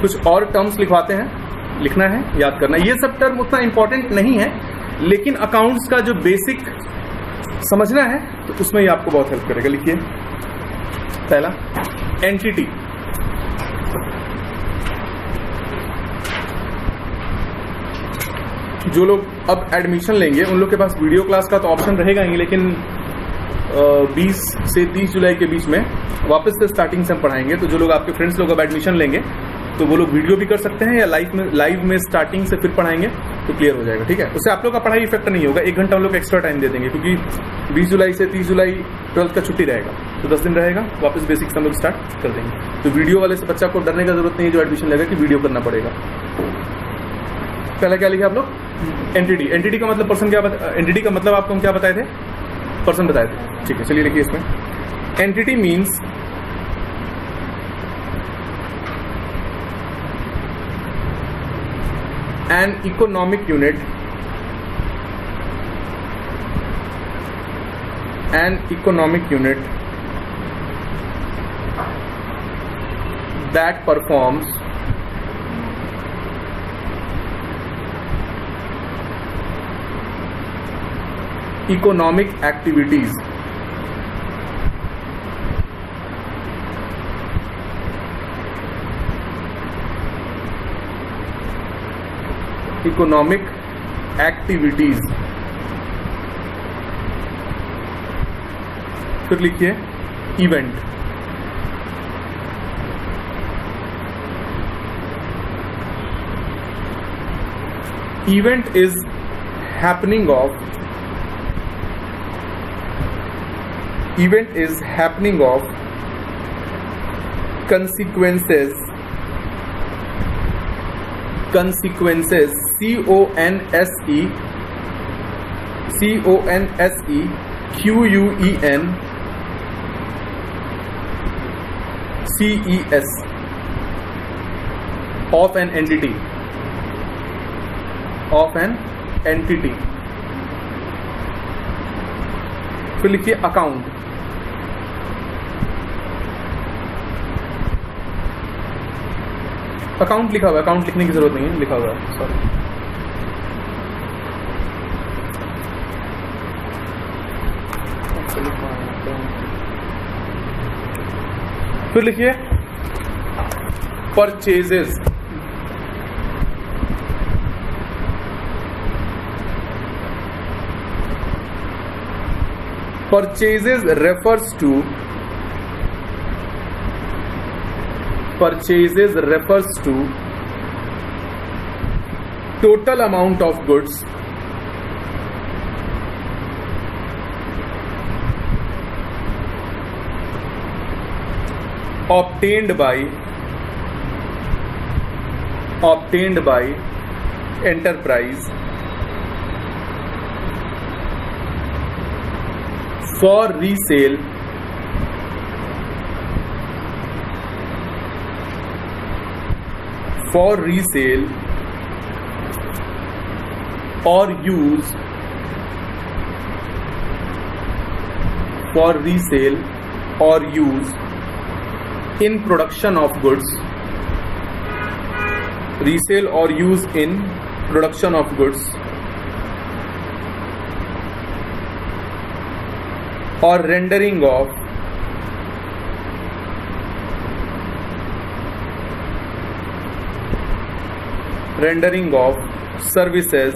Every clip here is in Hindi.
कुछ और टर्म्स लिखवाते हैं, लिखना है, याद करना है। ये सब टर्म उतना इंपॉर्टेंट नहीं है, लेकिन अकाउंट्स का जो बेसिक समझना है तो उसमें ये आपको बहुत हेल्प करेगा। लिखिए पहला, एंटिटी। जो लोग अब एडमिशन लेंगे उन लोग के पास वीडियो क्लास का तो ऑप्शन रहेगा ही, लेकिन 20 से 30 जुलाई के बीच में वापस से स्टार्टिंग से हम पढ़ाएंगे। तो जो लोग आपके फ्रेंड्स लोग अब एडमिशन लेंगे तो वो लोग वीडियो भी कर सकते हैं, या लाइव में स्टार्टिंग से फिर पढ़ाएंगे तो क्लियर हो जाएगा। ठीक है, उससे आप लोग का पढ़ाई इफेक्ट नहीं होगा। 1 घंटा हम लोग एक्स्ट्रा टाइम दे देंगे, क्योंकि 20 जुलाई से 30 जुलाई 12th का छुट्टी रहेगा, तो 10 दिन रहेगा, वापस बेसिक्स हम लोग स्टार्ट कर देंगे। तो वीडियो वाले से बच्चा को डरने का जरूरत नहीं है जो एडमिशन लेगा कि वीडियो करना पड़ेगा। पहला क्या लिखा आप लोग? एंटिटी। एंटिटी का मतलब पर्सन, क्या एंटिटी का मतलब आपको हम क्या बताए थे? पर्सन बताए थे। ठीक है, चलिए लिखिए इसमें। Entity means an economic unit that performs economic activities फिर लिखिए event. Event is happening of consequences CONSEQUENCES of an entity। फिर लिखिए अकाउंट। अकाउंट लिखा हुआ है, अकाउंट लिखने की जरूरत नहीं है, लिखा हुआ है, सॉरी। फिर लिखिए purchases. Purchases refers to total amount of goods obtained by enterprise for resale or use in production of goods, resale or use in production of goods, or rendering of services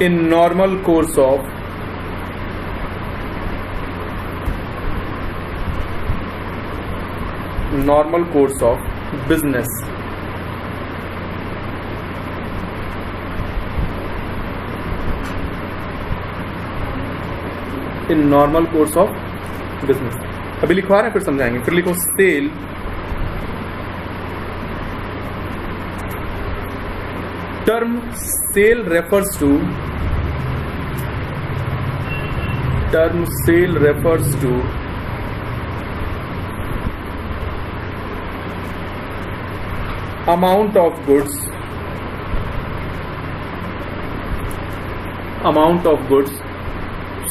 in normal course of business। in normal course of business। अभी लिखवा रहे हैं, फिर समझाएंगे। फिर लिखो cell. term sale refers to amount of goods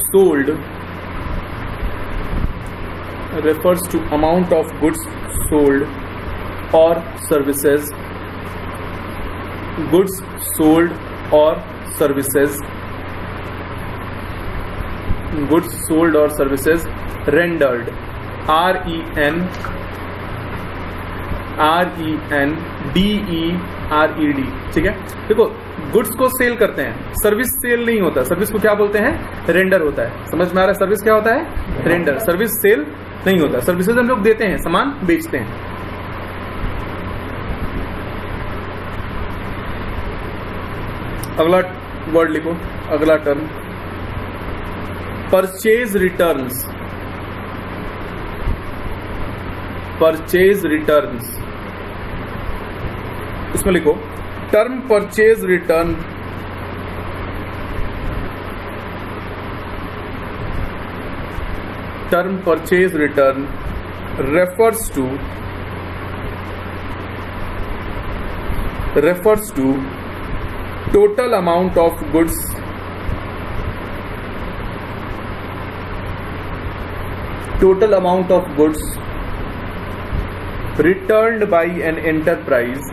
sold refers to amount of goods sold or services. Goods sold or services. Goods sold or services rendered. RENDERED. ठीक है, देखो गुड्स को सेल करते हैं, सर्विस सेल नहीं होता, सर्विस को क्या बोलते हैं? रेंडर होता है। समझ में आ रहा है? सर्विस क्या होता है? रेंडर। सर्विस सेल नहीं होता, सर्विसेज हम लोग देते हैं, सामान बेचते हैं। अगला वर्ड लिखो, अगला term purchase returns. Purchase returns, इसमें लिखो term purchase return term purchase return refers to total amount of goods returned by an enterprise.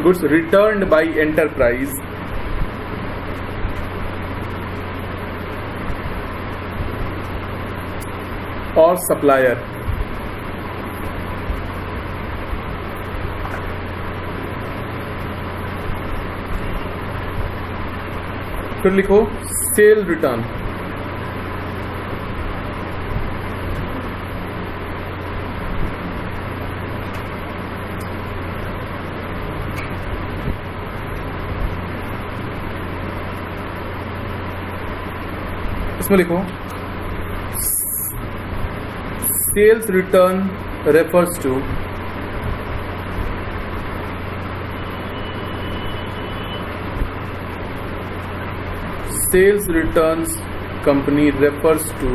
Goods returned by enterprise or supplier. फिर लिखो सेल रिटर्न। इसमें लिखो sales return refers to sales returns company refers to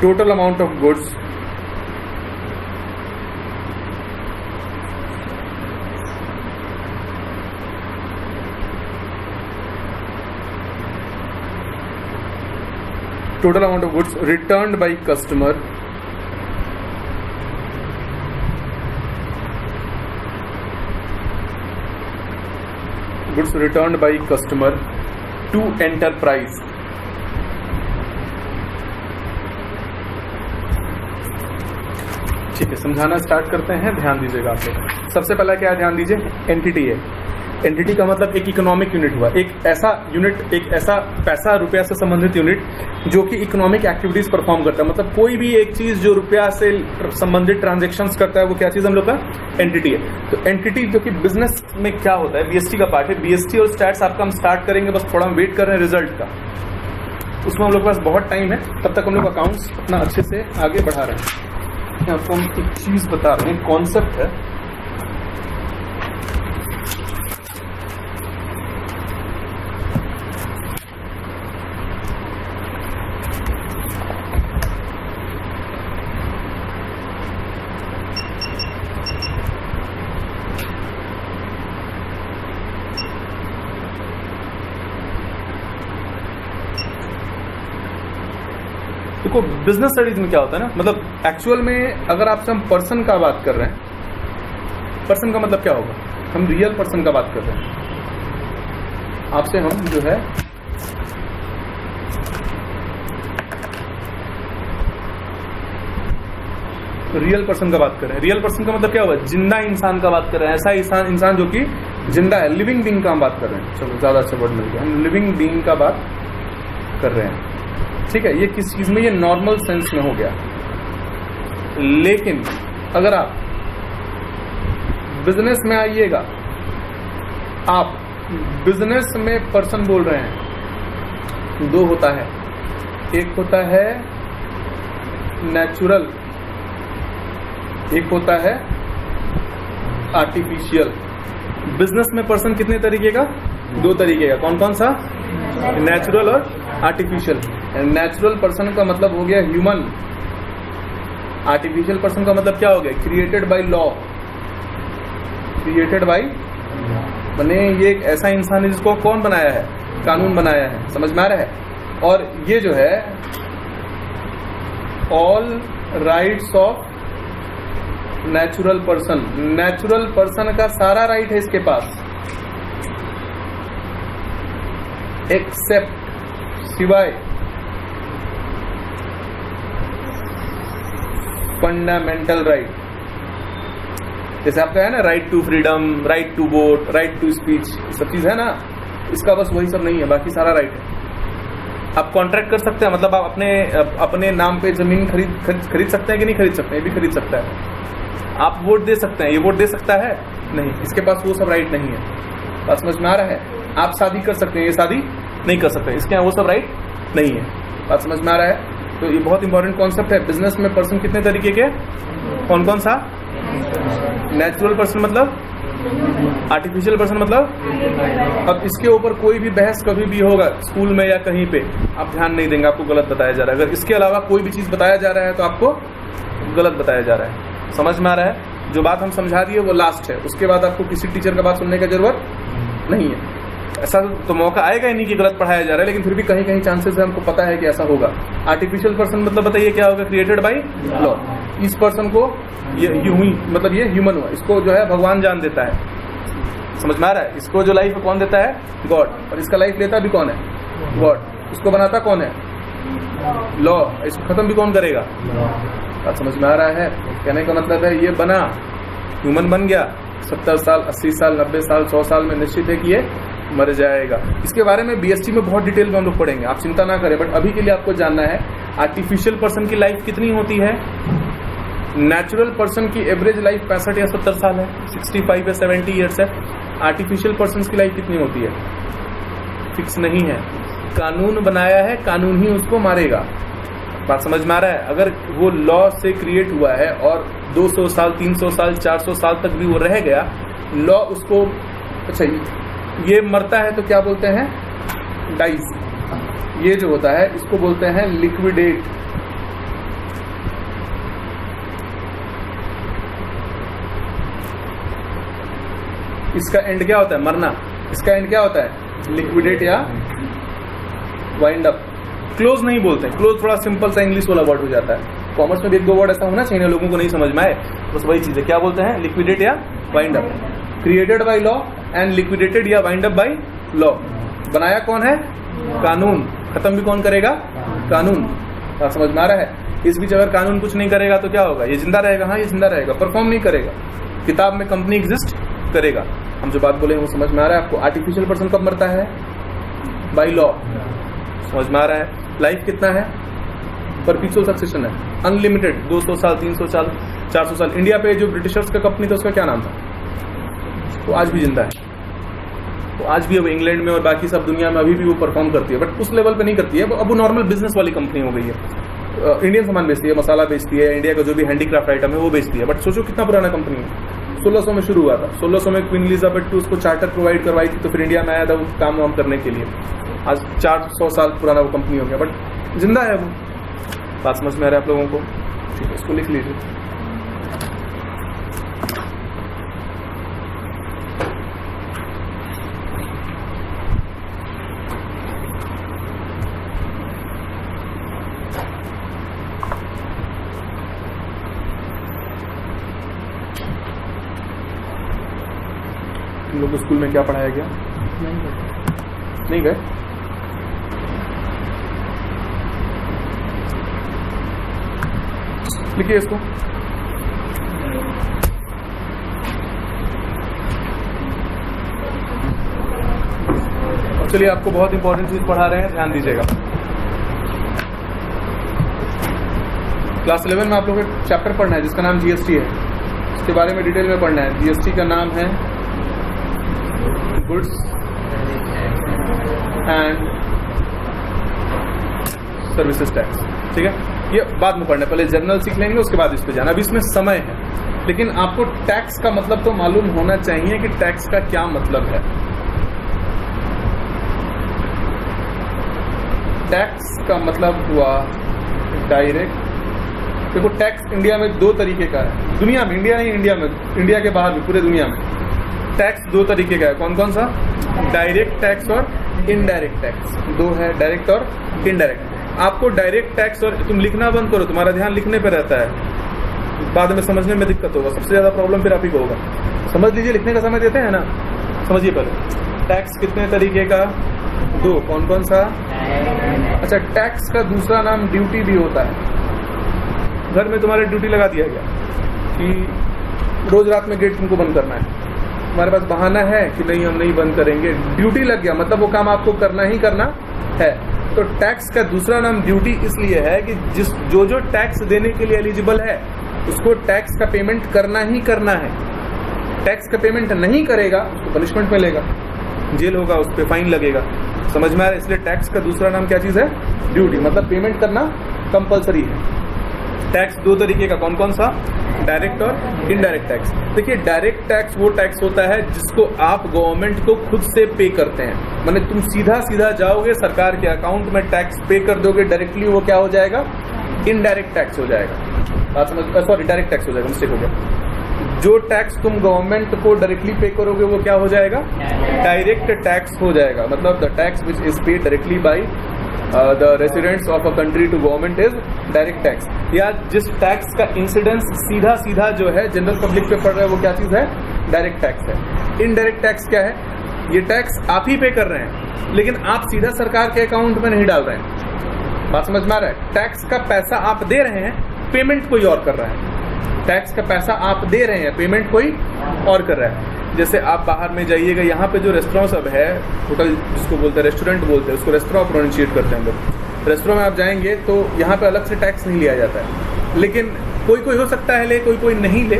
total amount of goods returned by customer to enterprise। ठीक है, समझाना स्टार्ट करते हैं, ध्यान दीजिएगा आप लोग। सबसे पहला क्या ध्यान दीजिए, एंटिटी है। एंटिटी का मतलब एक इकोनॉमिक यूनिट हुआ, एक ऐसा यूनिट, एक ऐसा पैसा रुपया से संबंधित यूनिट जो कि इकोनॉमिक एक्टिविटीज परफॉर्म करता है। मतलब कोई भी एक चीज जो रुपया से संबंधित ट्रांजैक्शंस करता है, वो क्या चीज हम लोग का एंटिटी है। तो एंटिटी जो कि बिजनेस में क्या होता है, बीएसटी का पार्ट है। बीएसटी और स्टैट्स आपका हम स्टार्ट करेंगे, बस थोड़ा हम वेट कर रहे हैं रिजल्ट का, उसमें हम लोग के पास बहुत टाइम है, तब तक हम लोग अकाउंट्स अपना अच्छे से आगे बढ़ा रहे हैं। आपको हम एक चीज बता रहे हैं, कॉन्सेप्ट है। देखो बिजनेस स्टडीज में क्या होता है ना, मतलब एक्चुअल में अगर आपसे हम पर्सन का बात कर रहे हैं, पर्सन का मतलब क्या होगा, हम रियल पर्सन का बात कर रहे हैं। आपसे हम जो है रियल पर्सन का बात कर रहे हैं। रियल पर्सन का मतलब क्या होगा, जिंदा इंसान का बात कर रहे हैं। ऐसा इंसान जो कि जिंदा है, लिविंग बीइंग का हम बात कर रहे हैं। चलो ज्यादा अच्छा वर्ड मिल गया, हम लिविंग बीइंग का बात कर रहे हैं। ठीक है, ये किस चीज में, ये नॉर्मल सेंस में हो गया। लेकिन अगर आप बिजनेस में आइएगा, आप बिजनेस में पर्सन बोल रहे हैं, दो होता है, एक होता है नेचुरल, एक होता है आर्टिफिशियल। बिजनेस में पर्सन कितने तरीके का, दो तरीके का। कौन कौन सा, नेचुरल और आर्टिफिशियल। नेचुरल पर्सन का मतलब हो गया ह्यूमन, आर्टिफिशियल पर्सन का मतलब क्या हो गया, created by law, created by मैंने ये एक ऐसा इंसान है जिसको कौन बनाया है? कानून बनाया है। समझ में आ रहा है? और ये जो है all rights of natural person, natural person का सारा राइट है इसके पास, एक्सेप्ट, सिवाय फंडामेंटल राइट। जैसे आपका है ना right to freedom, right to vote, right to speech, सब चीज है ना, इसका बस वही सब नहीं है, बाकी सारा राइट है। आप कॉन्ट्रैक्ट कर सकते हैं, मतलब आप अपने नाम पे जमीन खरीद सकते हैं कि नहीं खरीद सकते हैं? ये भी खरीद सकता है। आप वोट दे सकते हैं, ये वोट दे सकता है? नहीं, इसके पास वो सब राइट नहीं है। बात समझ में आ रहा है? आप शादी कर सकते हैं, ये शादी नहीं कर सकते, इसके यहाँ वो सब राइट नहीं है। बात समझ में आ रहा है? तो ये बहुत इंपॉर्टेंट कॉन्सेप्ट है। बिजनेस में पर्सन कितने तरीके के? कौन कौन सा? नेचुरल पर्सन मतलब, आर्टिफिशियल पर्सन मतलब। अब इसके ऊपर कोई भी बहस कभी भी होगा स्कूल में या कहीं पे, आप ध्यान नहीं देंगे, आपको गलत बताया जा रहा है। अगर इसके अलावा कोई भी चीज बताया जा रहा है तो आपको गलत बताया जा रहा है। समझ में आ रहा है? जो बात हम समझा दिए वो लास्ट है, उसके बाद आपको किसी टीचर का बात सुनने की जरूरत नहीं है। ऐसा तो मौका आएगा ही नहीं कि गलत पढ़ाया जा रहा है, लेकिन फिर भी कहीं कहीं चांसेस है, हमको पता है कि ऐसा होगा। आर्टिफिशियल पर्सन मतलब बताइए क्या होगा? Created by law. इस पर्सन को ये हुई मतलब ये ह्यूमन हुआ, इसको जो है भगवान जान देता है। समझ में आ रहा है? इसको जो लाइफ कौन देता है? गॉड। और इसका लाइफ लेता भी कौन है? गॉड। इसको बनाता कौन है? लॉ। इसको खत्म भी कौन करेगा? बात समझ में आ रहा है? कहने का मतलब है ये बना, ह्यूमन बन गया, 70 साल, 80 साल, 90 साल, 100 साल में निश्चित है कि ये मर जाएगा। इसके बारे में बीएसटी में बहुत डिटेल में हम लोग पढ़ेंगे, आप चिंता ना करें। बट अभी के लिए आपको जानना है आर्टिफिशियल पर्सन की लाइफ कितनी होती है। नेचुरल पर्सन की एवरेज लाइफ 65 या 70 साल है, 65 या 70 ईयर्स है। आर्टिफिशियल पर्सन की लाइफ कितनी होती है? फिक्स नहीं है। कानून बनाया है, कानून ही उसको मारेगा। बात समझ में आ रहा है? अगर वो लॉ से क्रिएट हुआ है और 200 साल, 300 साल, 400 साल तक भी वो रह गया, लॉ उसको, अच्छा ये मरता है तो क्या बोलते हैं? डाइज। ये जो होता है इसको बोलते हैं लिक्विडेट। इसका एंड क्या होता है? मरना। इसका एंड क्या होता है? लिक्विडेट या वाइंड अप। क्लोज नहीं बोलते, क्लोज थोड़ा सिंपल सा इंग्लिश वाला वर्ड हो जाता है। कॉमर्स में भी एक दो वर्ड ऐसा होना चाहिए, लोगों को नहीं समझ में आए, बस वही चीज है। क्या बोलते हैं? लिक्विडेट या wind up. Created by law and liquidated या वाइंड अप बाय लॉ। बनाया कौन है? कानून। खत्म भी कौन करेगा? कानून। आप समझ में आ रहा है? इस बीच अगर कानून कुछ नहीं करेगा तो क्या होगा? ये जिंदा रहेगा? हाँ, ये जिंदा रहेगा, परफॉर्म नहीं करेगा। किताब में कंपनी एग्जिस्ट करेगा। हम जो बात बोले वो समझ में आ रहा है आपको? आर्टिफिशियल पर्सन कब मरता है? By law. समझ में आ रहा है? लाइफ कितना है? परपीचुअल सक्सेशन है, अनलिमिटेड, 200 साल, 300 साल, 400 साल। इंडिया पे जो ब्रिटिशर्स का कंपनी था उसका क्या नाम था? वो आज भी जिंदा है, वो आज भी अब इंग्लैंड में और बाकी सब दुनिया में अभी भी वो परफॉर्म करती है, बट उस लेवल पे नहीं करती है। अब वो नॉर्मल बिजनेस वाली कंपनी हो गई है। इंडियन सामान बेचती है, मसाला बेचती है, इंडिया का जो भी हैंडीक्राफ्ट आइटम है वो बेचती है। बट सोचो कितना पुराना कंपनी है। 1600 में शुरू हुआ था। 1600 में क्वीन एलिजाबेथ II उसको चार्टर प्रोवाइड करवाई थी, तो फिर इंडिया में आया था वो काम वाम करने के लिए। आज 400 साल पुराना वो कंपनी हो गया, बट जिंदा है वो। बात समझ में आ रहा है आप लोगों को? ठीक है, इसको लिख लीजिए। तुम लोग को स्कूल में क्या पढ़ाया गया? नहीं गए? लिखिए इसको। और चलिए आपको बहुत इंपॉर्टेंट चीज पढ़ा रहे हैं, ध्यान दीजिएगा। क्लास 11 में आप लोग एक चैप्टर पढ़ना है जिसका नाम जीएसटी है। इसके बारे में डिटेल में पढ़ना है। जीएसटी का नाम है गुड्स एंड सर्विसेज टैक्स। ठीक है, ये बाद में पढ़ना, पहले जर्नल सीख लेंगे उसके बाद इस पे जाना। अभी इसमें समय है, लेकिन आपको टैक्स का मतलब तो मालूम होना चाहिए कि टैक्स का क्या मतलब है। टैक्स का मतलब हुआ डायरेक्ट। देखो टैक्स इंडिया में दो तरीके का है, दुनिया में, इंडिया नहीं, इंडिया में, इंडिया के बाहर भी, पूरे दुनिया में। टैक्स दो तरीके का है, कौन कौन सा? डायरेक्ट टैक्स और इनडायरेक्ट टैक्स, दो है, डायरेक्ट और इनडायरेक्ट। आपको डायरेक्ट टैक्स और तुम लिखना बंद करो, तुम्हारा ध्यान लिखने पे रहता है, बाद में समझने में दिक्कत होगा, सबसे ज्यादा प्रॉब्लम फिर आप ही को होगा। समझ लीजिए, लिखने का समय देते हैं ना, समझिए पहले। टैक्स कितने तरीके का? दो, कौन कौन सा? अच्छा, टैक्स का दूसरा नाम ड्यूटी भी होता है। घर में तुम्हारे ड्यूटी लगा दिया गया कि रोज रात में गेट तुमको बंद करना है, तुम्हारे पास बहाना है कि नहीं हम नहीं बंद करेंगे, ड्यूटी लग गया, मतलब वो काम आपको करना ही करना है। तो टैक्स का दूसरा नाम ड्यूटी इसलिए है कि जो टैक्स देने के लिए एलिजिबल है उसको टैक्स का पेमेंट करना ही करना है। टैक्स का पेमेंट नहीं करेगा उसको पनिशमेंट मिलेगा, जेल होगा, उस पर फाइन लगेगा। समझ में आ रहा है? इसलिए टैक्स का दूसरा नाम क्या चीज है? ड्यूटी, मतलब पेमेंट करना कंपलसरी है। टैक्स दो तरीके का, कौन कौन सा? डायरेक्ट और इनडायरेक्ट टैक्स। देखिए, डायरेक्ट टैक्स वो टैक्स होता है जिसको आप गवर्नमेंट को खुद से पे करते हैं, माने तुम सीधा सीधा जाओगे सरकार के अकाउंट में टैक्स पे कर दोगे डायरेक्टली, वो क्या हो जाएगा? इनडायरेक्ट टैक्स हो जाएगा। बात समझ, सॉरी, डायरेक्ट टैक्स हो जाएगा, मिस्टेक हो गया। जो टैक्स तुम गवर्नमेंट को डायरेक्टली पे करोगे वो क्या हो जाएगा? डायरेक्ट टैक्स हो जाएगा। मतलब the tax which is paid directly by the residents of a country to government is direct tax. या जिस टैक्स का इंसिडेंस सीधा सीधा जो है जनरल पब्लिक पे पड़ रहा है वो क्या चीज है? डायरेक्ट टैक्स है। इनडायरेक्ट टैक्स क्या है? ये टैक्स आप ही पे कर रहे हैं लेकिन आप सीधा सरकार के अकाउंट में नहीं डाल रहे हैं। बात समझ में आ रहा है? टैक्स का पैसा आप दे रहे हैं, पेमेंट कोई और कर रहा है। टैक्स का पैसा आप दे रहे हैं, पेमेंट कोई और कर रहा है। जैसे आप बाहर में जाइएगा, यहाँ पे जो रेस्टोरेंट सब है, होटल जिसको बोलते हैं, रेस्टोरेंट बोलते हैं, उसको रेस्टोरेंट प्रोनाउंशिएट करते हैं हम लोग। रेस्टोरेंट में आप जाएंगे तो यहाँ पे अलग से टैक्स नहीं लिया जाता है, लेकिन कोई कोई हो सकता है ले, कोई कोई नहीं ले।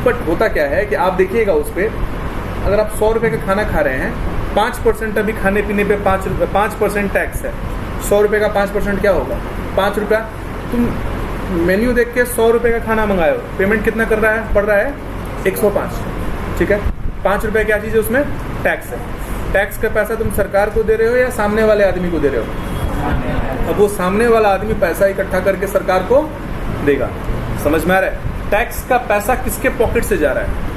बट होता क्या है कि आप देखिएगा उस पर, अगर आप 100 रुपये का खाना खा रहे हैं, 5% अभी खाने पीने पे 5% टैक्स है। 100 रुपये का 5% क्या होगा? 5 रुपया। तुम मेन्यू देख के 100 रुपये का खाना मंगाए हो, पेमेंट कितना कर रहा है? पड़ रहा है 105, ठीक है। 5 रुपये क्या चीज़ है? उसमें टैक्स है। टैक्स का पैसा तुम सरकार को दे रहे हो या सामने वाले आदमी को दे रहे हो? अब वो सामने वाला आदमी पैसा इकट्ठा करके सरकार को देगा। समझ में आ रहा है? टैक्स का पैसा किसके पॉकेट से जा रहा है?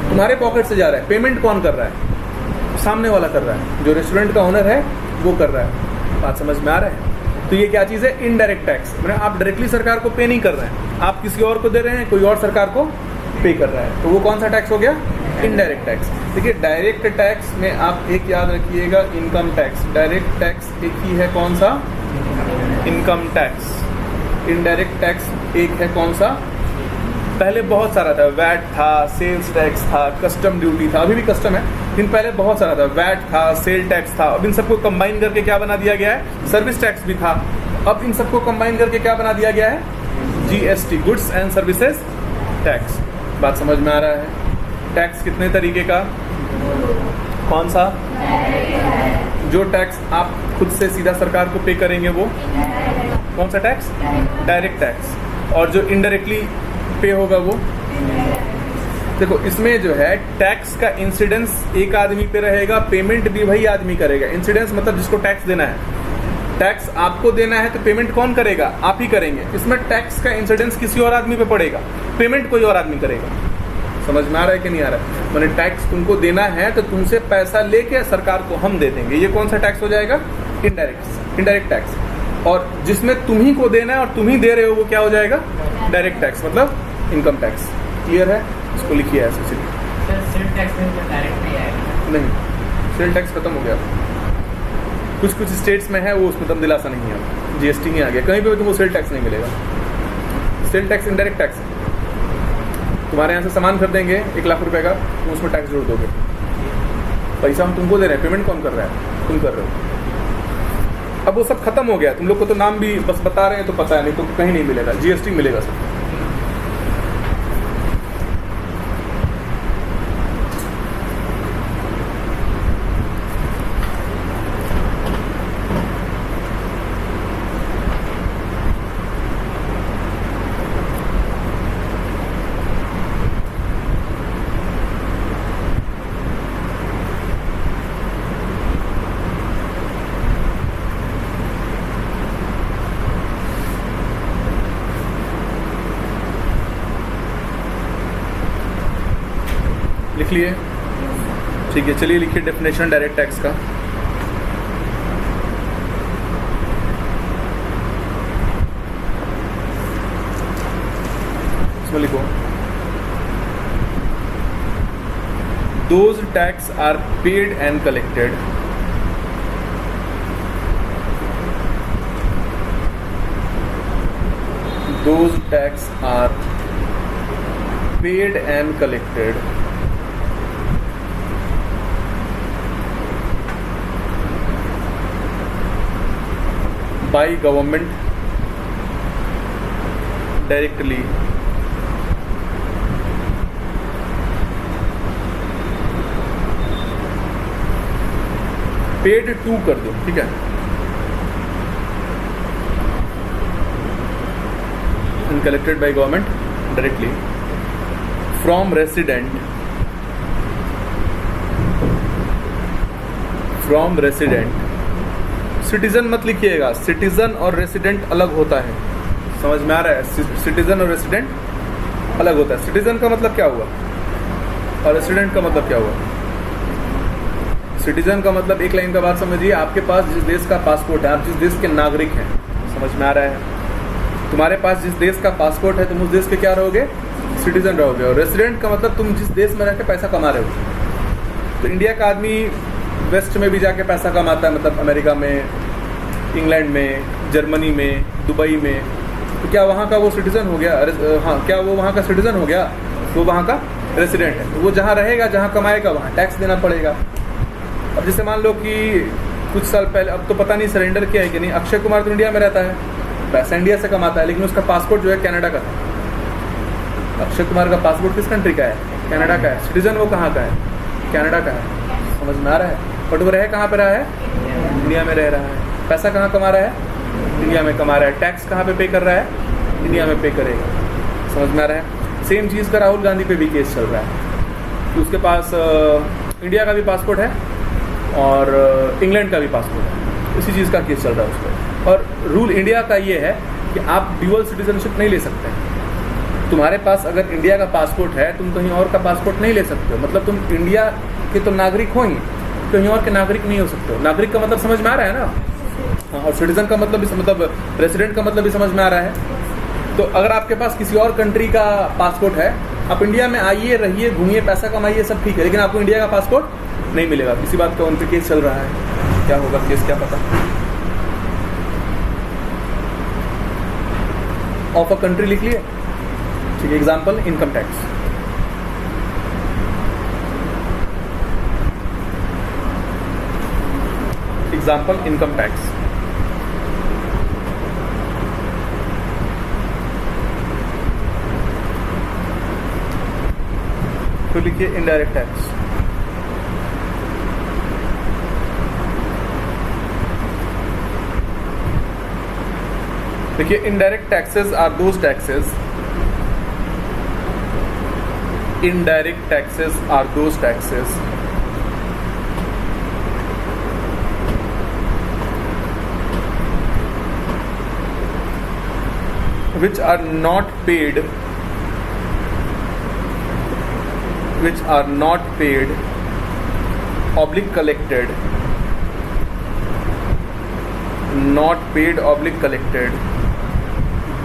तुम्हारे पॉकेट से जा रहा है। पेमेंट कौन कर रहा है? सामने वाला कर रहा है, जो रेस्टोरेंट का ओनर है वो कर रहा है। बात समझ में आ रहा है? तो ये क्या चीज़ है? Indirect tax. मतलब आप डायरेक्टली सरकार को पे नहीं कर रहे हैं, आप किसी और को दे रहे हैं, कोई और सरकार को पे कर रहा है। तो वो कौन सा टैक्स हो गया? Indirect tax. देखिए, डायरेक्ट टैक्स में आप एक याद रखिएगा, इनकम टैक्स। डायरेक्ट टैक्स एक ही है, कौन सा? Income tax. इनडायरेक्ट टैक्स एक है, कौन सा? पहले बहुत सारा था, वैट था, सेल्स टैक्स था, कस्टम ड्यूटी था, अभी भी कस्टम है, लेकिन पहले बहुत सारा था। वैट था, सेल टैक्स था, अब इन सबको कंबाइन करके क्या बना दिया गया है? सर्विस टैक्स भी था, अब इन सबको कंबाइन करके क्या बना दिया गया है? GST, goods and services tax. बात समझ में आ रहा है? टैक्स कितने तरीके का? कौन सा? जो टैक्स आप खुद से सीधा सरकार को पे करेंगे वो कौन सा टैक्स? Direct tax. और जो इनडायरेक्टली पे होगा वो, देखो इसमें जो है टैक्स का इंसिडेंस एक आदमी पे रहेगा, पेमेंट भी वही आदमी करेगा। इंसिडेंस मतलब जिसको टैक्स देना है, टैक्स आपको देना है तो पेमेंट कौन करेगा? आप ही करेंगे। इसमें टैक्स का इंसिडेंस किसी और आदमी पे पड़ेगा, पेमेंट कोई और आदमी करेगा। समझ में आ रहा है कि नहीं आ रहा है? मैंने टैक्स तुमको देना है तो तुमसे पैसा लेके सरकार को हम दे देंगे। ये कौन सा टैक्स हो जाएगा? Indirect tax. और जिसमें तुम ही को देना है और तुम ही दे रहे हो वो क्या हो जाएगा? डायरेक्ट टैक्स, मतलब इनकम टैक्स। क्लियर है? इसको लिखिए ऐसे सीधे। सेल टैक्स में तो डायरेक्ट नहीं आएगा। नहीं, सेल टैक्स खत्म हो गया। कुछ स्टेट्स में है वो, उसमें दम दिलासा नहीं है, GST नहीं आ गया, कहीं पे तुमको सेल टैक्स नहीं मिलेगा। Sale tax indirect tax. तुम्हारे यहाँ से सामान खरीदेंगे 1 लाख रुपए का, तुम उसमें टैक्स जोड़ दोगे। पैसा हम तुमको दे रहे हैं, पेमेंट कौन कर रहा है? तुम कर रहे हो। अब वो सब खत्म हो गया, तुम लोग को तो नाम भी बस बता रहे हैं तो पता है, नहीं तो कहीं नहीं मिलेगा, GST मिलेगा सब। लिए? ठीक है, चलिए लिखिए डेफिनेशन डायरेक्ट टैक्स का। इसमें लिखो, those tax are paid and collected those tax are paid and collected by government directly paid to कर दो, ठीक है। And collected by government directly from resident. Citizen मत लिखिएगा, सिटीजन और रेसिडेंट अलग होता है, समझ में आ रहा है? सिटीजन और रेसिडेंट अलग होता है। सिटीजन का मतलब क्या हुआ और रेसिडेंट का मतलब क्या हुआ? सिटीजन का मतलब, एक लाइन का बात समझिए, आपके पास जिस देश का पासपोर्ट है, आप जिस देश के नागरिक हैं, समझ में आ रहा है? तुम्हारे पास जिस देश का पासपोर्ट है, तुम उस देश के क्या रहोगे? सिटीजन रहोगे। और रेसिडेंट का मतलब तुम जिस देश में रहकर पैसा कमा रहे हो। तो इंडिया का आदमी वेस्ट में भी जाके पैसा कमाता है, मतलब अमेरिका में, इंग्लैंड में, जर्मनी में, दुबई में, तो क्या वहाँ का वो सिटीजन हो गया? हाँ, क्या वो वहाँ का सिटीजन हो गया? वो वहाँ का रेसिडेंट है। वो जहाँ रहेगा, जहाँ कमाएगा, वहाँ टैक्स देना पड़ेगा। अब जैसे मान लो कि कुछ साल पहले, अब तो पता नहीं सरेंडर किया है कि नहीं, अक्षय कुमार तो इंडिया में रहता है, पैसा इंडिया से कमाता है, लेकिन उसका पासपोर्ट जो है कनाडा का था। अक्षय कुमार का पासपोर्ट किस कंट्री का है? कनाडा का है। सिटीजन वो कहाँ का है? कनाडा का है। समझ में आ रहा है? बट वो रह कहाँ पे रहा है? इंडिया में रह रहा है। पैसा कहाँ कमा रहा है? इंडिया में कमा रहा है। टैक्स कहाँ पे कर रहा है? इंडिया में पे करेगा। समझ में आ रहा है? सेम चीज़ का राहुल गांधी पे भी केस चल रहा है कि उसके पास इंडिया का भी पासपोर्ट है और इंग्लैंड का भी पासपोर्ट है। इसी चीज़ का केस चल रहा है उस पर। और रूल इंडिया का ये है कि आप ड्यूअल सिटीजनशिप नहीं ले सकते। तुम्हारे पास अगर इंडिया का पासपोर्ट है, तुम कहीं और का पासपोर्ट नहीं ले सकते हो। मतलब तुम इंडिया के तो नागरिक हो ही, कहीं और के नागरिक नहीं हो सकते हो। नागरिक का मतलब समझ में आ रहा है ना? और सिटीजन का मतलब भी, मतलब रेसिडेंट का मतलब भी समझ में आ रहा है। तो अगर आपके पास किसी और कंट्री का पासपोर्ट है, आप इंडिया में आइए, रहिए, घूमिए, पैसा कमाइए, सब ठीक है, लेकिन आपको इंडिया का पासपोर्ट नहीं मिलेगा। किसी बात का उन पर केस चल रहा है। क्या होगा केस, क्या पता। ऑफ अ कंट्री लिख लिए, ठीक है। Example income tax. Example income tax. तो लिखिए इनडायरेक्ट टैक्स। देखिए, indirect taxes are those taxes, indirect taxes are those taxes which are not paid, oblique collected, not paid oblique collected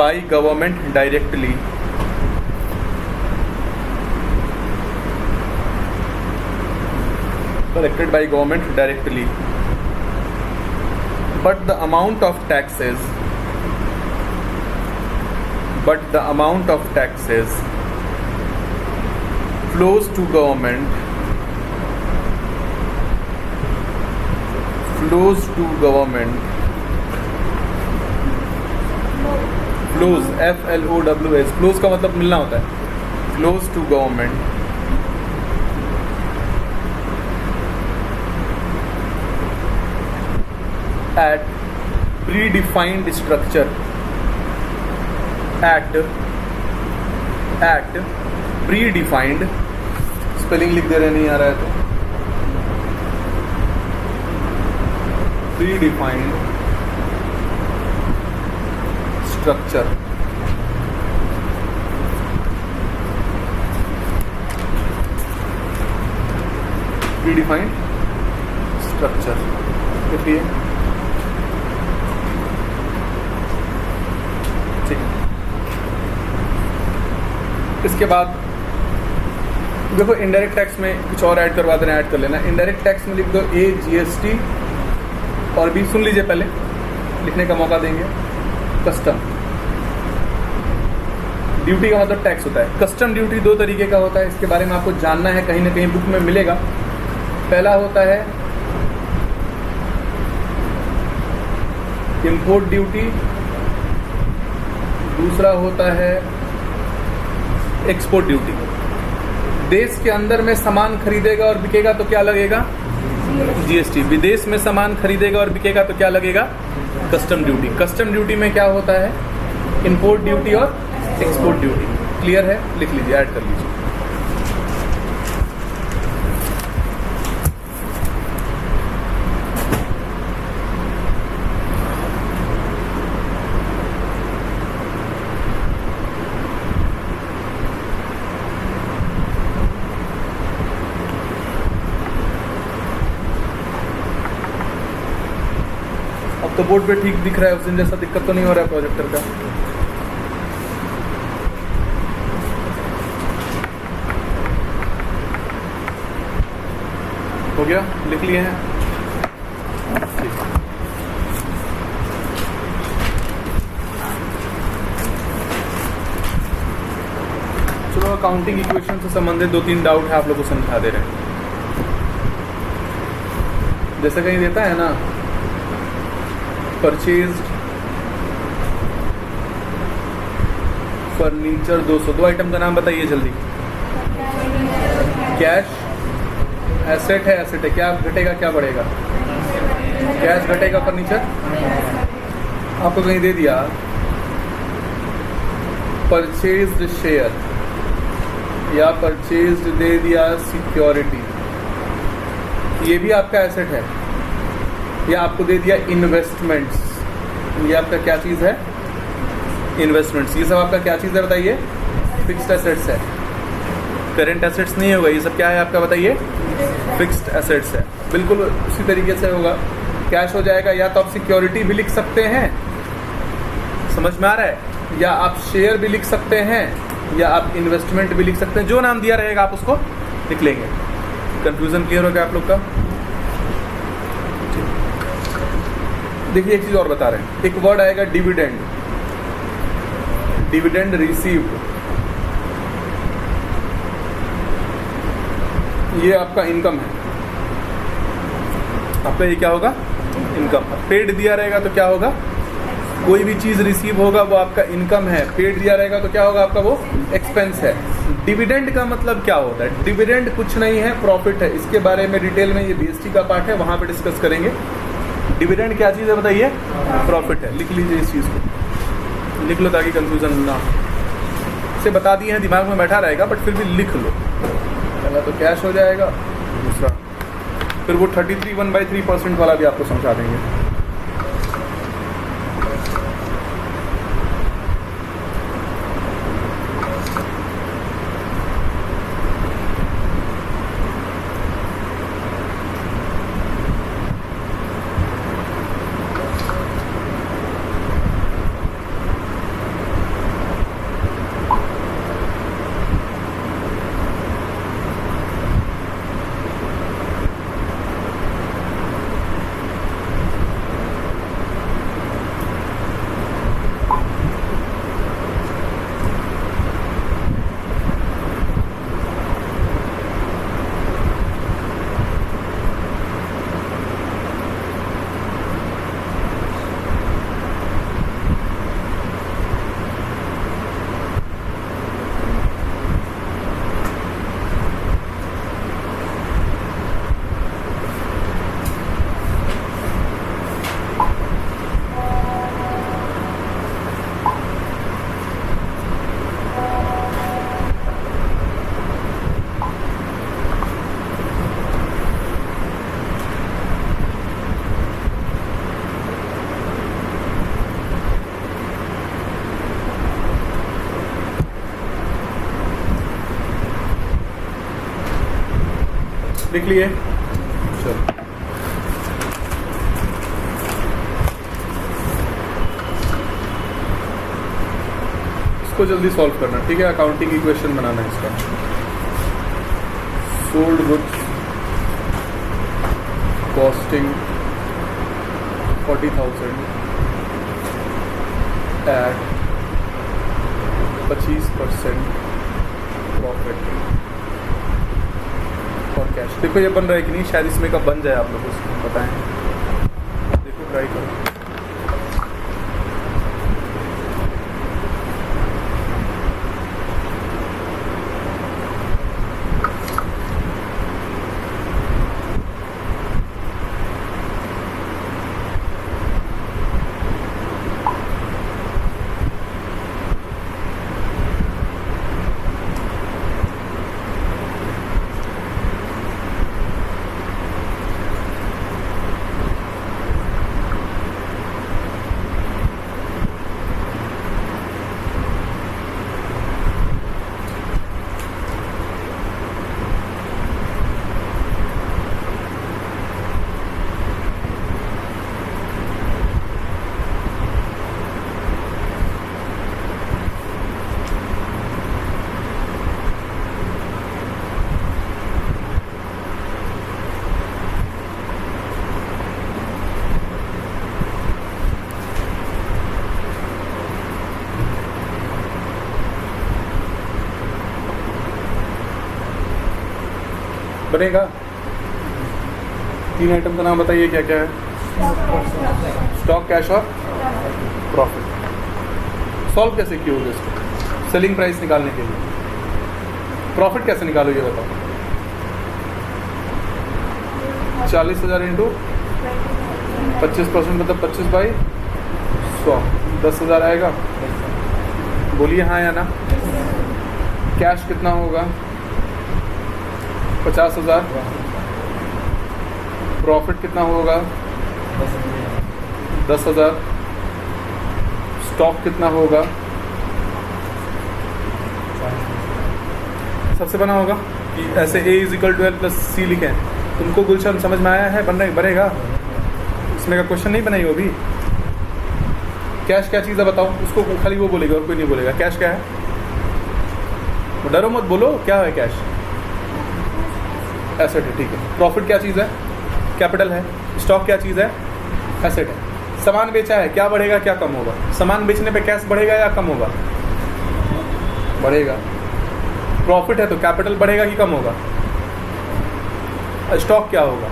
by government directly, collected by government directly, but the amount of taxes flows to government, flows, FLOWS, flows का मतलब मिलना होता है, flows to government at predefined structure, at predefined, spelling लिख दे रहे, नहीं आ रहा है तो predefined structure, प्रीडिफाइंड स्ट्रक्चर। देखिए ठीक है। इसके बाद देखो इनडायरेक्ट टैक्स में कुछ और ऐड करवा देना, ऐड कर लेना। इनडायरेक्ट टैक्स में लिख दो A GST और B सुन लीजिए, पहले लिखने का मौका देंगे। कस्टम ड्यूटी का मतलब टैक्स होता है। कस्टम ड्यूटी दो तरीके का होता है, इसके बारे में आपको जानना है, कहीं ना कहीं बुक में मिलेगा। पहला होता है इंपोर्ट ड्यूटी, दूसरा होता है एक्सपोर्ट ड्यूटी। देश के अंदर में सामान खरीदेगा और बिकेगा तो क्या लगेगा? GST। विदेश में सामान खरीदेगा और बिकेगा तो क्या लगेगा? Custom duty. कस्टम ड्यूटी में क्या होता है? इंपोर्ट ड्यूटी और एक्सपोर्ट ड्यूटी। क्लियर है? लिख लीजिए, ऐड कर लीजिए। अब तो बोर्ड पे ठीक दिख रहा है, उस दिन जैसा दिक्कत तो नहीं हो रहा है प्रोजेक्टर का। हो गया? लिख लिए हैं? ठीक। चलो अकाउंटिंग इक्वेशन से संबंधित 2-3 डाउट है, आप लोगों को समझा दे रहे हैं। जैसे कहीं देता है ना, परचेज्ड फर्नीचर 200, दो आइटम का नाम बताइए जल्दी। कैश एसेट है, एसेट है, क्या घटेगा क्या बढ़ेगा? कैश घटेगा, फर्नीचर आपको कहीं दे दिया परचेज्ड शेयर या परचेज्ड दे दिया सिक्योरिटी, ये भी आपका एसेट है। या आपको दे दिया इन्वेस्टमेंट्स, ये आपका क्या चीज़ है? इन्वेस्टमेंट्स। ये सब आपका क्या चीज़ है बताइए? फिक्स्ड एसेट्स है। करेंट एसेट्स नहीं होगा, ये सब क्या है आपका बताइए? फिक्स्ड एसेट्स है। बिल्कुल उसी तरीके से होगा। कैश हो जाएगा, या तो आप सिक्योरिटी भी लिख सकते हैं, समझ में आ रहा है, या आप शेयर भी लिख सकते हैं, या आप इन्वेस्टमेंट भी लिख सकते हैं। जो नाम दिया रहेगा आप उसको लिख लेंगे। कंफ्यूजन क्लियर हो गया आप लोग का? देखिए एक चीज और बता रहे हैं, एक वर्ड आएगा डिविडेंड। डिविडेंड रिसीव्ड, ये आपका इनकम है। आपका ये क्या होगा? इनकम। पेड दिया रहेगा तो क्या होगा? कोई भी चीज रिसीव होगा वो आपका इनकम है। पेड दिया रहेगा तो क्या होगा आपका? वो एक्सपेंस है। डिविडेंड का मतलब क्या होता है? डिविडेंड कुछ नहीं है, प्रॉफिट है। इसके बारे में डिटेल में ये BST का पार्ट है, वहां पे डिस्कस करेंगे। डिविडेंड क्या चीज़ है बताइए? प्रॉफिट है। लिख लीजिए इस चीज़ को, लिख लो ताकि कंफ्यूजन ना हो। इसे बता दिए हैं, दिमाग में बैठा रहेगा, बट फिर भी लिख लो। पहला तो कैश हो जाएगा, दूसरा फिर वो 33 1/3% वाला भी आपको समझा देंगे। लिख लिए। चलो इसको जल्दी सॉल्व करना, ठीक है। अकाउंटिंग इक्वेशन बनाना है इसका। Sold goods costing 40,000 at 25% profit और कैश। देखो ये बन रहा है कि नहीं, शायद इसमें का बन जाए, आप लोग उसको बताएं। देखो ट्राई करो। बनेगा। 3 आइटम का नाम बताइए, क्या क्या है? स्टॉक, कैश और प्रॉफिट। सॉल्व कैसे किए होगे इसको? सेलिंग प्राइस निकालने के लिए प्रॉफिट कैसे निकालो ये बताओ। 40,000 इंटू 25% मतलब 25/100 10,000 आएगा। बोलिए हाँ या ना। कैश कितना होगा? 50,000। प्रॉफिट कितना होगा? 10,000। स्टॉक कितना होगा? सबसे बना होगा कि ऐसे A = L+C लिखें। तुमको गुलशन समझ में आया है? बनेगा इसमें का क्वेश्चन नहीं बनाई अभी। कैश क्या चीज़ है बताओ। उसको खाली वो बोलेगा और कोई नहीं बोलेगा। कैश क्या है? डरो मत, बोलो क्या है कैश? एसेट है, ठीक है। प्रॉफिट क्या चीज़ है? कैपिटल है। स्टॉक क्या चीज़ है? एसेट है। सामान बेचा है, क्या बढ़ेगा क्या कम होगा? सामान बेचने पे कैश बढ़ेगा या कम होगा? बढ़ेगा। प्रॉफिट है तो कैपिटल बढ़ेगा कि कम होगा? स्टॉक क्या होगा?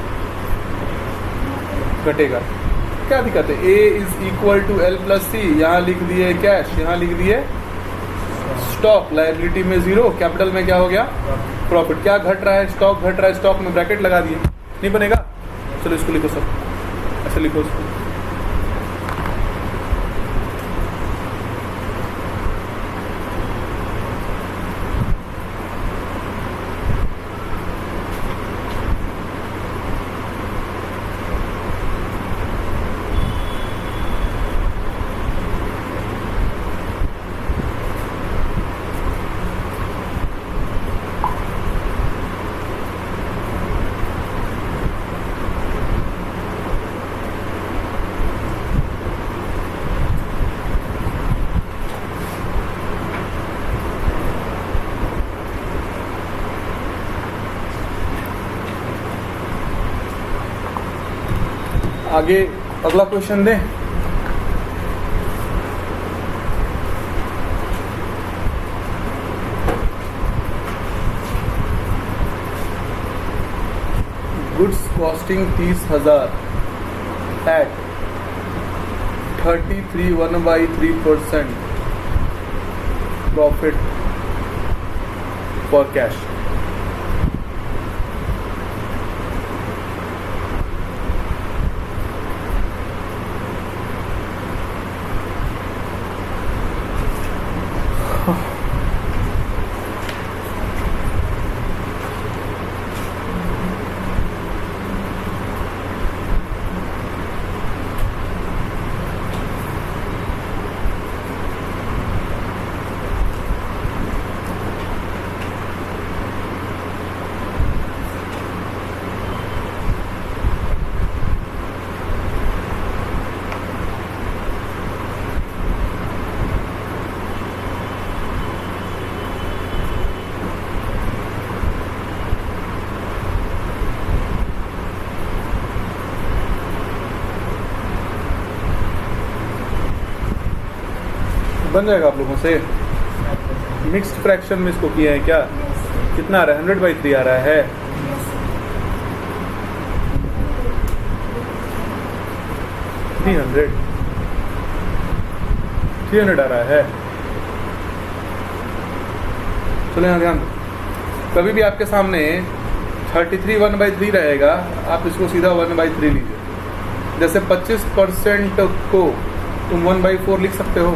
घटेगा। क्या दिक्कत है? A = L+C। यहाँ लिख दिए कैश, यहाँ लिख दिए स्टॉक। लायबिलिटी में 0, कैपिटल में क्या हो गया? प्रॉफिट। क्या घट रहा है? स्टॉक घट रहा है। स्टॉक में ब्रैकेट लगा दिए। नहीं बनेगा? चलो इसको लिखो सब, ऐसे लिखो इसको। आगे अगला क्वेश्चन दें। Goods costing 30,000 at 33 1/3% profit for cash. बन जाएगा आप लोगों से। मिक्स्ड फ्रैक्शन में इसको किया है क्या? कितना आ रहा है? 100/3 आ रहा है। थ्री हंड्रेड आ रहा है। चलो यहाँ ध्यान दो, कभी भी आपके सामने 33 1/3 रहेगा, आप इसको सीधा 1/3 लीजिए। जैसे 25% को तुम 1/4 लिख सकते हो।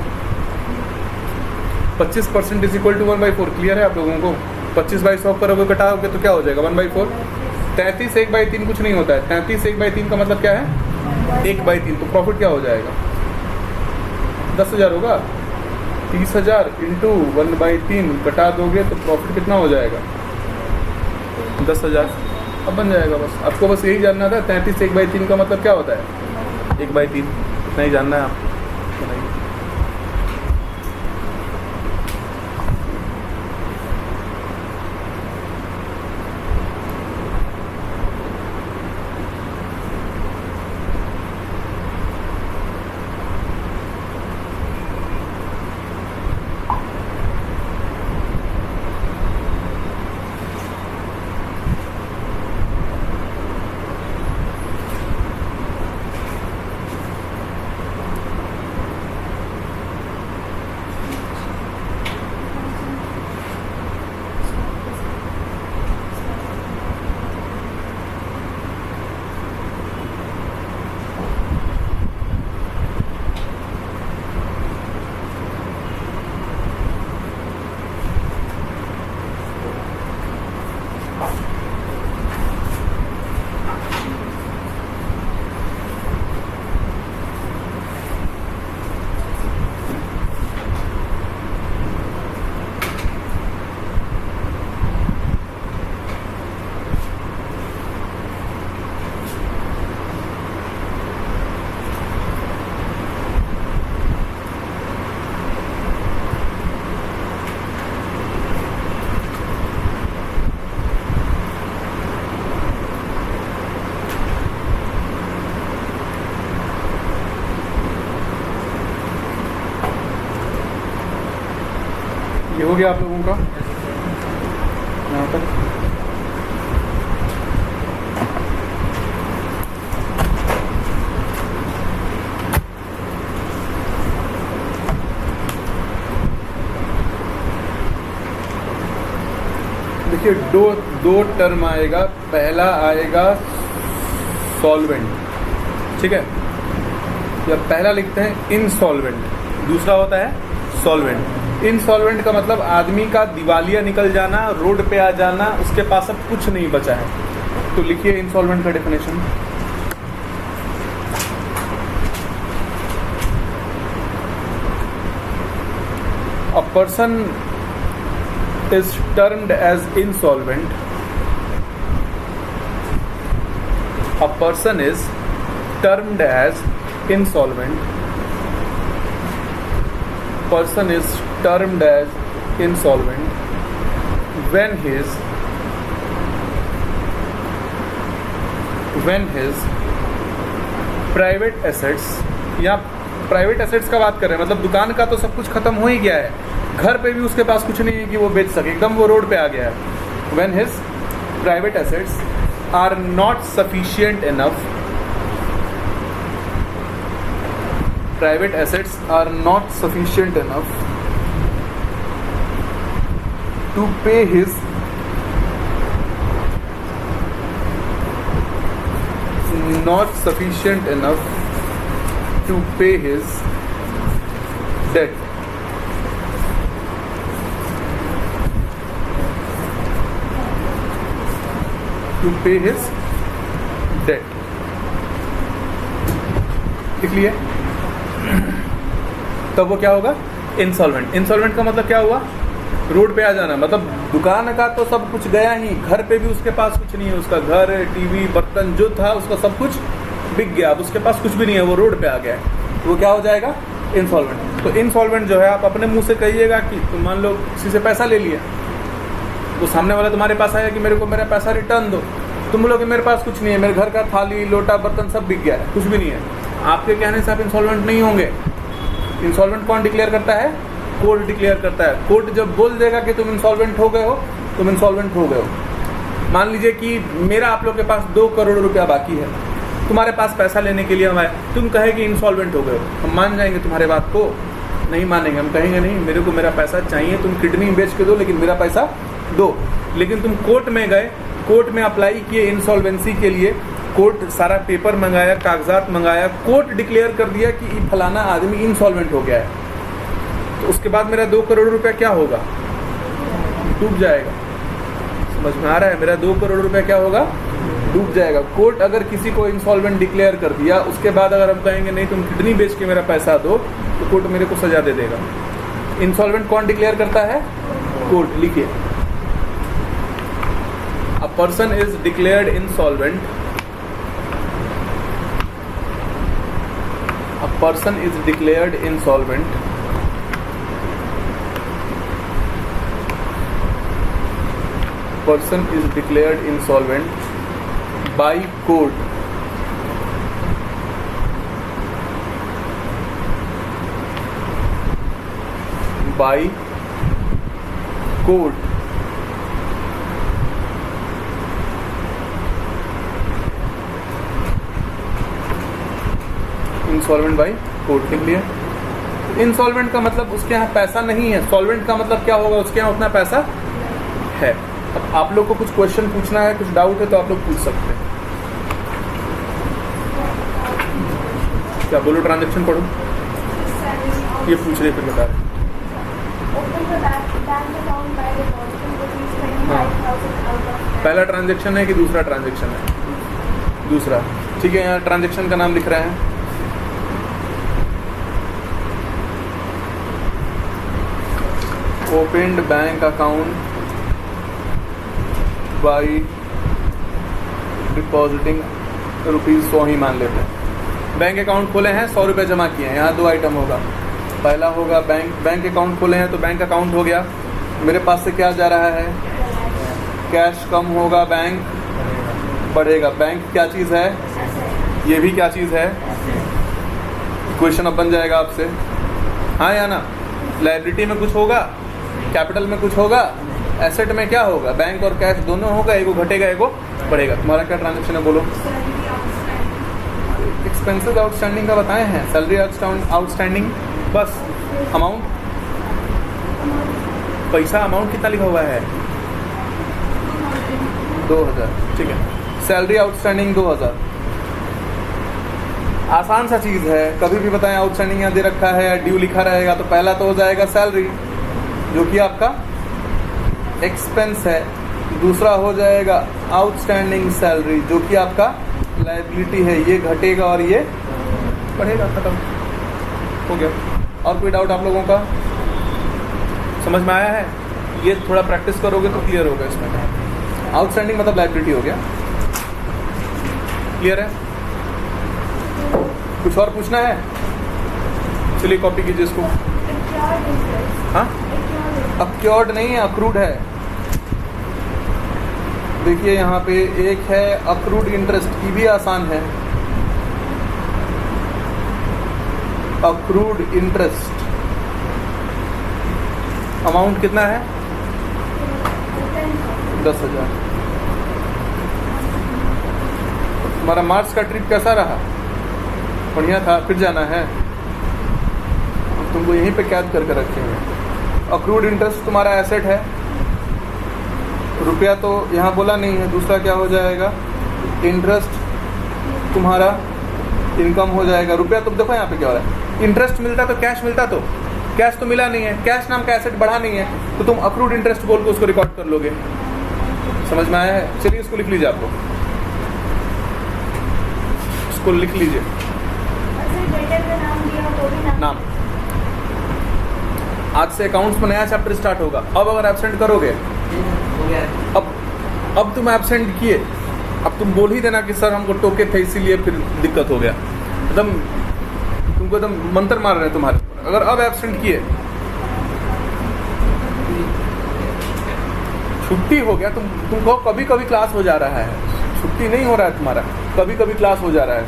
25% इज इक्वल टू 1/4। क्लियर है आप लोगों को? 25/100 करोगे, घटाओगे तो क्या हो जाएगा? 1/4। 33 1/3 कुछ नहीं होता है। 33 1/3 का मतलब क्या है? 1/3। तो प्रॉफिट क्या हो जाएगा? 10,000 होगा। 30,000 इंटू 1/3 घटा दोगे तो प्रॉफिट कितना हो जाएगा? 10,000। अब बन जाएगा। बस आपको बस यही जानना था, 33 1/3 का मतलब क्या होता है? 1/3। इतना ही जानना है आप। ये हो गया आप लोगों का यहाँ तक। देखिए दो टर्म आएगा। पहला आएगा सॉल्वेंट, ठीक है, या पहला लिखते हैं इनसॉल्वेंट, दूसरा होता है सॉल्वेंट। इनसॉल्वेंट का मतलब आदमी का दिवालिया निकल जाना, रोड पे आ जाना, उसके पास अब कुछ नहीं बचा है। तो लिखिए इनसॉल्वेंट का definition. A person is termed as insolvent. A person is termed as insolvent. Person is termed as insolvent when his private assets, या प्राइवेट एसेट्स का बात कर रहे हैं, मतलब दुकान का तो सब कुछ खत्म हो ही गया है, घर पे भी उसके पास कुछ नहीं है कि वो बेच सके, एकदम वो रोड पे आ गया है। When his private assets are not sufficient enough, private assets are not sufficient enough to pay his not sufficient enough to pay his debt. To pay his debt. लिख लिए? तब वो क्या होगा? इंसॉल्वेंट। इंसॉल्वेंट का मतलब क्या हुआ? रोड पे आ जाना, मतलब दुकान का तो सब कुछ गया ही, घर पे भी उसके पास कुछ नहीं है, उसका घर, टीवी, बर्तन जो था उसका सब कुछ बिक गया, अब उसके पास कुछ भी नहीं है, वो रोड पे आ गया है, तो वो क्या हो जाएगा? इंसॉल्वेंट। तो इंसॉल्वेंट जो है, आप अपने मुंह से कहिएगा कि तुम मान लो किसी से पैसा ले लिया, तो सामने वाला तुम्हारे पास आया कि मेरे को मेरा पैसा रिटर्न दो, तुम बोलोगे मेरे पास कुछ नहीं है, मेरे घर का थाली लोटा बर्तन सब बिक गया है, कुछ भी नहीं है। आपके कहने से आप इंसॉल्वेंट नहीं होंगे। इंसॉल्वेंट कौन डिक्लेयर करता है? कोर्ट डिक्लेयर करता है। कोर्ट जब बोल देगा कि तुम इंसॉल्वेंट हो गए हो, तुम इंसॉल्वेंट हो गए हो। मान लीजिए कि मेरा आप लोग के पास 2 करोड़ रुपया बाकी है, तुम्हारे पास पैसा लेने के लिए हम आए, तुम कहे कि इंसॉल्वेंट हो गए हो, हम मान जाएंगे तुम्हारे बात को? नहीं मानेंगे। हम कहेंगे नहीं, मेरे को मेरा पैसा चाहिए, तुम किडनी बेच के दो लेकिन मेरा पैसा दो। लेकिन तुम कोर्ट में गए, कोर्ट में अप्लाई किए इंसॉल्वेंसी के लिए, कोर्ट सारा पेपर मंगाया, कागजात मंगाया, कोर्ट डिक्लेयर कर दिया कि फलाना आदमी इंसॉल्वेंट हो गया है, तो उसके बाद मेरा 2 करोड़ रुपया क्या होगा? डूब जाएगा। समझ में आ रहा है? मेरा 2 करोड़ रुपया क्या होगा? डूब जाएगा। कोर्ट अगर किसी को इंसॉल्वेंट डिक्लेयर कर दिया, उसके बाद अगर हम कहेंगे नहीं तुम किडनी बेच के मेरा पैसा दो, तो कोर्ट मेरे को सजा दे देगा। इंसॉल्वेंट कौन डिक्लेयर करता है? कोर्ट। लिखिए, अ person is declared insolvent, a person is declared insolvent person is declared insolvent by court insolvent by court. लिख लिया। इंसॉल्वेंट का मतलब उसके यहाँ पैसा नहीं है, सॉल्वेंट का मतलब क्या होगा? उसके यहाँ उतना पैसा है। अब आप लोग को कुछ क्वेश्चन पूछना है, कुछ डाउट है तो आप लोग पूछ सकते हैं। क्या बोलो? ट्रांजैक्शन पढ़ो। ये पूछ रहे फिर बता रहे। हाँ, पहला ट्रांजैक्शन है कि दूसरा ट्रांजैक्शन है? दूसरा। ठीक है, यहाँ ट्रांजैक्शन का नाम लिख रहे हैं। Opened bank account by depositing ₹100 ही मान लेते हैं। बैंक अकाउंट खोले हैं, 100 रुपये जमा किए हैं। यहाँ 2 आइटम होगा। पहला होगा बैंक अकाउंट खोले हैं तो बैंक अकाउंट हो गया। मेरे पास से क्या जा रहा है? कैश कम होगा, बैंक बढ़ेगा। बैंक क्या चीज़ है? ये भी क्या चीज़ है? क्वेश्चन अब बन जाएगा आपसे, हाँ या ना? लायबिलिटी में कुछ होगा, कैपिटल में कुछ होगा, एसेट में क्या होगा? बैंक और कैश दोनों होगा, एगो घटेगा एगो बढ़ेगा। तुम्हारा क्या ट्रांजैक्शन है? बोलो। एक्सपेंसेस आउटस्टैंडिंग का बताए हैं, सैलरी आउटस्टैंडिंग, बस। अमाउंट, पैसा अमाउंट कितना लिखा हुआ है? 2000। ठीक है, सैलरी आउटस्टैंडिंग 2000। आसान सा चीज़ है, कभी भी बताएं आउटस्टैंडिंग यहाँ दे रखा है, ड्यू लिखा रहेगा, तो पहला तो हो जाएगा सैलरी जो कि आपका एक्सपेंस है। दूसरा हो जाएगा आउटस्टैंडिंग सैलरी जो कि आपका लायबिलिटी है। ये घटेगा और ये बढ़ेगा। खत्म हो गया। और कोई डाउट आप लोगों का? समझ में आया है? ये थोड़ा प्रैक्टिस करोगे तो क्लियर होगा इसमें। आउटस्टैंडिंग मतलब लायबिलिटी हो गया। क्लियर है? कुछ और पूछना है? चलिए कॉपी कीजिए इसको। हाँ, अक्योर्ड नहीं है, अक्रूड है। देखिए यहाँ पे एक है अक्रूड इंटरेस्ट, की भी आसान है। अक्रूड इंटरेस्ट अमाउंट कितना है? 10,000। हमारा मार्च का ट्रिप कैसा रहा? बढ़िया था। फिर जाना है? तुमको यहीं पे कैद करके रखेंगे। अक्रूड इंटरेस्ट तुम्हारा एसेट है, रुपया तो यहाँ बोला नहीं है। दूसरा क्या हो जाएगा? इंटरेस्ट तुम्हारा इनकम हो जाएगा। रुपया तो देखो यहाँ पे क्या हो रहा है, इंटरेस्ट मिलता तो कैश मिलता, तो कैश तो मिला नहीं है, कैश नाम का एसेट बढ़ा नहीं है, तो तुम अक्रूड इंटरेस्ट बोल के उसको रिकॉर्ड कर लोगे। समझ में आया है? चलिए इसको लिख लीजिए, आपको इसको लिख लीजिए। नाम आज से अकाउंट्स में नया चैप्टर स्टार्ट होगा। अब अगर एब्सेंट करोगे, अब तुम एब्सेंट किए, अब तुम बोल ही देना कि सर हमको टोके थे इसीलिए फिर दिक्कत हो गया। एकदम तुमको एकदम मंत्र मार रहे हैं तुम्हारे। अगर अब एब्सेंट किए, छुट्टी हो गया, तुमको कभी कभी क्लास हो जा रहा है, छुट्टी नहीं हो रहा है तुम्हारा, कभी कभी क्लास हो जा रहा है।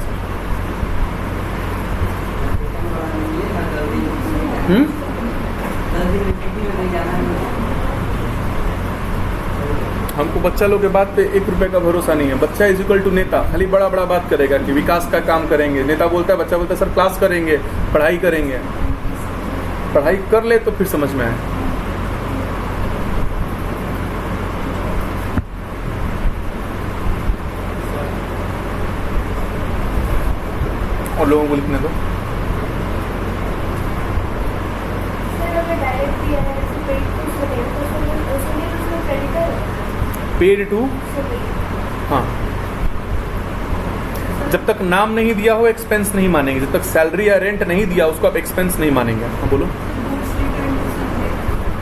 हमको बच्चा लोग के बात पे 1 रुपए का भरोसा नहीं है। बच्चा इज इक्वल टू नेता, खाली बड़ा बड़ा बात करेगा कि विकास का काम करेंगे। नेता बोलता है, बच्चा बोलता है सर क्लास करेंगे, पढ़ाई करेंगे। पढ़ाई कर ले तो फिर समझ में आए। और लोगों को लिखने दो। पेड टू, हाँ, जब तक नाम नहीं दिया हो एक्सपेंस नहीं मानेंगे। जब तक सैलरी या रेंट नहीं दिया उसको आप एक्सपेंस नहीं मानेंगे। हाँ बोलो।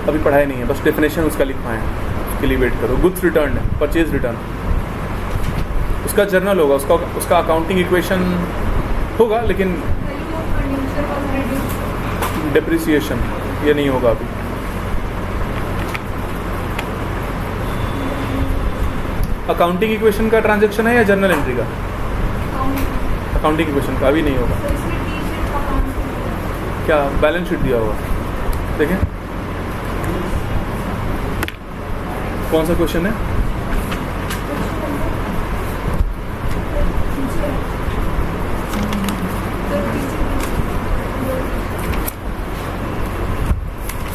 अभी पढ़ाई नहीं है, बस डेफिनेशन उसका लिखवाएं, उसके लिए वेट करो। गुड्स रिटर्न है, परचेज रिटर्न, उसका जर्नल होगा, उसका अकाउंटिंग इक्वेशन होगा, लेकिन डेप्रिसिएशन ये नहीं होगा अभी। अकाउंटिंग इक्वेशन का ट्रांजैक्शन है या जर्नल एंट्री का? अकाउंटिंग इक्वेशन का अभी नहीं होगा। क्या बैलेंस शीट दिया होगा? देखें कौन सा क्वेश्चन है?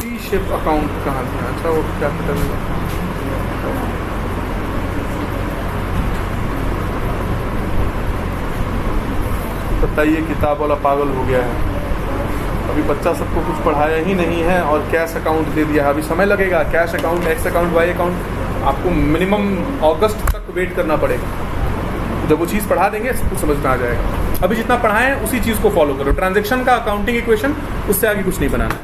टी शेप अकाउंट कहाँ दिया? अच्छा वो कैपिटल बताइए। किताब वाला पागल हो गया है। अभी बच्चा सबको कुछ पढ़ाया ही नहीं है और कैश अकाउंट दे दिया है। अभी समय लगेगा। Cash account, X account, Y account आपको मिनिमम अगस्त तक वेट करना पड़ेगा। जब वो चीज़ पढ़ा देंगे कुछ समझ में आ जाएगा। अभी जितना पढ़ाएं उसी चीज़ को फॉलो करो। ट्रांजैक्शन का अकाउंटिंग इक्वेशन, उससे आगे कुछ नहीं बनाना।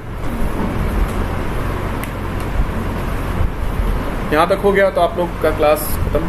यहाँ तक हो गया तो आप लोग का क्लास खत्म।